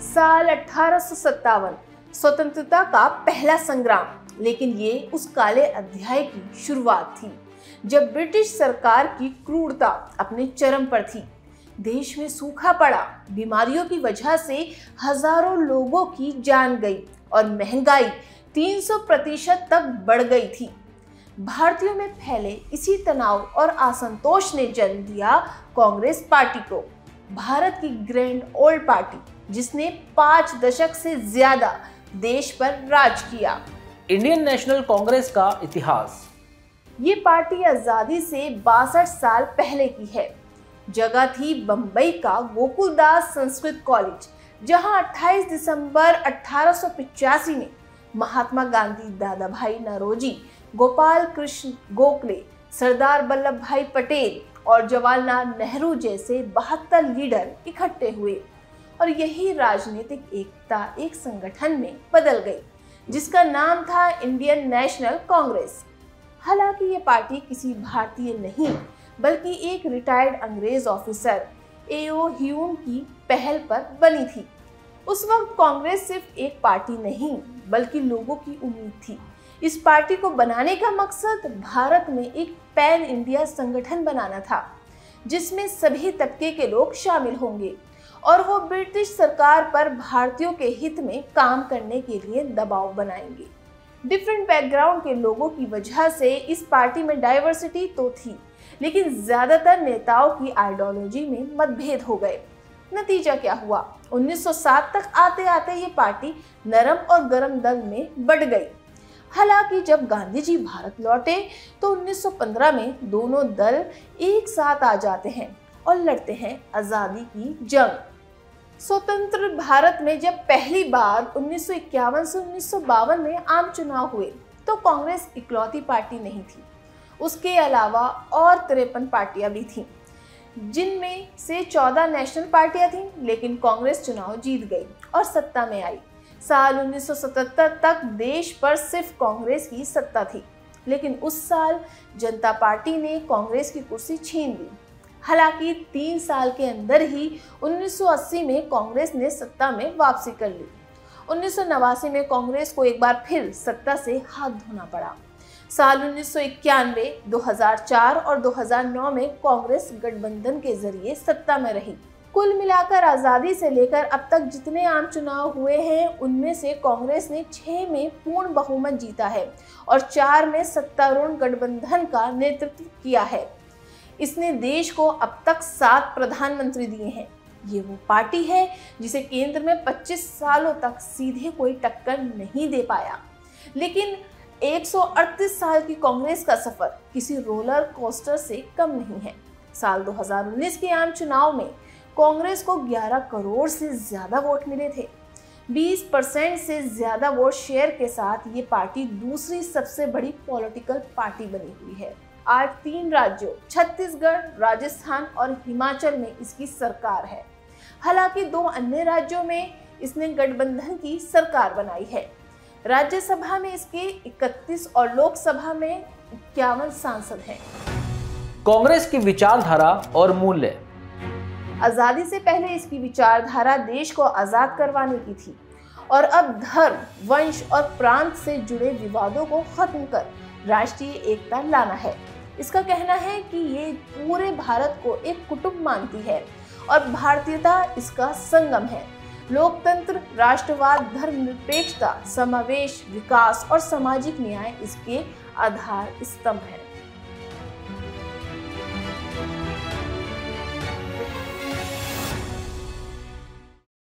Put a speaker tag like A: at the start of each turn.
A: साल 1857 स्वतंत्रता का पहला संग्राम, लेकिन ये उस काले अध्याय की शुरुआत थी जब ब्रिटिश सरकार की क्रूरता अपने चरम पर थी। देश में सूखा पड़ा, बीमारियों की वजह से हजारों लोगों की जान गई और महंगाई 300% तक बढ़ गई थी। भारतीयों में फैले इसी तनाव और असंतोष ने जन्म दिया कांग्रेस पार्टी को, भारत की ग्रैंड ओल्ड पार्टी जिसने 5 दशक से ज्यादा देश पर राज किया।
B: इंडियन नेशनल कांग्रेस का इतिहास।
A: ये पार्टी आजादी से 62 साल पहले की है। जगह थी बंबई का गोकुलदास संस्कृत कॉलेज, जहां 28 दिसंबर 1885 में महात्मा गांधी, दादा भाई नौरोजी, गोपाल कृष्ण गोखले, सरदार वल्लभ भाई पटेल और जवाहरलाल नेहरू जैसे 72 लीडर इकट्ठे हुए और यही राजनीतिक एकता एक संगठन में बदल गई जिसका नाम था इंडियन नेशनल कांग्रेस। हालांकि ये पार्टी किसी भारतीय नहीं बल्कि एक रिटायर्ड अंग्रेज ऑफिसर ए.ओ. ह्यूम की पहल पर बनी थी। उस वक्त कांग्रेस सिर्फ एक पार्टी नहीं बल्कि लोगों की उम्मीद थी। इस पार्टी को बनाने का मकसद भारत में एक पैन इंडिया संगठन बनाना था जिसमें सभी तबके के लोग शामिल होंगे और वो ब्रिटिश सरकार पर भारतीयों के हित में काम करने के लिए दबाव बनाएंगे। डिफरेंट बैकग्राउंड के लोगों की वजह से इस पार्टी में डाइवर्सिटी तो थी, लेकिन ज्यादातर नेताओं की आइडियोलॉजी में मतभेद हो गए। नतीजा क्या हुआ? 1907 तक आते आते ये पार्टी नरम और गरम दल में बढ़ गई। हालांकि जब गांधी जी भारत लौटे तो 1915 में दोनों दल एक साथ आ जाते हैं और लड़ते हैं आजादी की जंग। स्वतंत्र भारत में जब पहली बार 1951 से 1952 में आम चुनाव हुए तो कांग्रेस इकलौती पार्टी नहीं थी। उसके अलावा और 53 पार्टियां भी थीं, जिनमें से 14 नेशनल पार्टियां थीं, लेकिन कांग्रेस चुनाव जीत गई और सत्ता में आई। साल 1977 तक देश पर सिर्फ कांग्रेस की सत्ता थी, लेकिन उस साल जनता पार्टी ने कांग्रेस की कुर्सी छीन ली। हालांकि 3 साल के अंदर ही 1980 में कांग्रेस ने सत्ता में वापसी कर ली। 1989 में कांग्रेस को एक बार फिर सत्ता से हाथ धोना पड़ा। साल 1991, 2004 और 2009 में कांग्रेस गठबंधन के जरिए सत्ता में रही। कुल मिलाकर आजादी से लेकर अब तक जितने आम चुनाव हुए हैं उनमें से कांग्रेस ने 6 में पूर्ण बहुमत जीता है और 4 में सत्तारूढ़ गठबंधन का नेतृत्व किया है। इसने देश को अब तक 7 प्रधानमंत्री दिए हैं। ये वो पार्टी है जिसे केंद्र में 25 सालों तक सीधे कोई टक्कर नहीं दे पाया, लेकिन 138 साल की कांग्रेस का सफर किसी रोलर कोस्टर से कम नहीं है। साल 2019 के आम चुनाव में कांग्रेस को 11 करोड़ से ज्यादा वोट मिले थे। 20% से ज्यादा वोट शेयर के साथ ये पार्टी दूसरी सबसे बड़ी पॉलिटिकल पार्टी बनी हुई है। आज 3 राज्यों छत्तीसगढ़, राजस्थान और हिमाचल में इसकी सरकार है। हालांकि 2 अन्य राज्यों में इसने गठबंधन की सरकार बनाई है। राज्यसभा में इसके 31 और लोकसभा में 51 सांसद हैं।
B: कांग्रेस की विचारधारा और मूल्य।
A: आजादी से पहले इसकी विचारधारा देश को आजाद करवाने की थी और अब धर्म, वंश और प्रांत से जुड़े विवादों को खत्म कर राष्ट्रीय एकता लाना है। इसका कहना है कि ये पूरे भारत को एक कुटुंब मानती है और भारतीयता इसका संगम है। लोकतंत्र, राष्ट्रवाद, धर्मनिरपेक्षता, समावेश, विकास और सामाजिक न्याय इसके आधार स्तंभ हैं।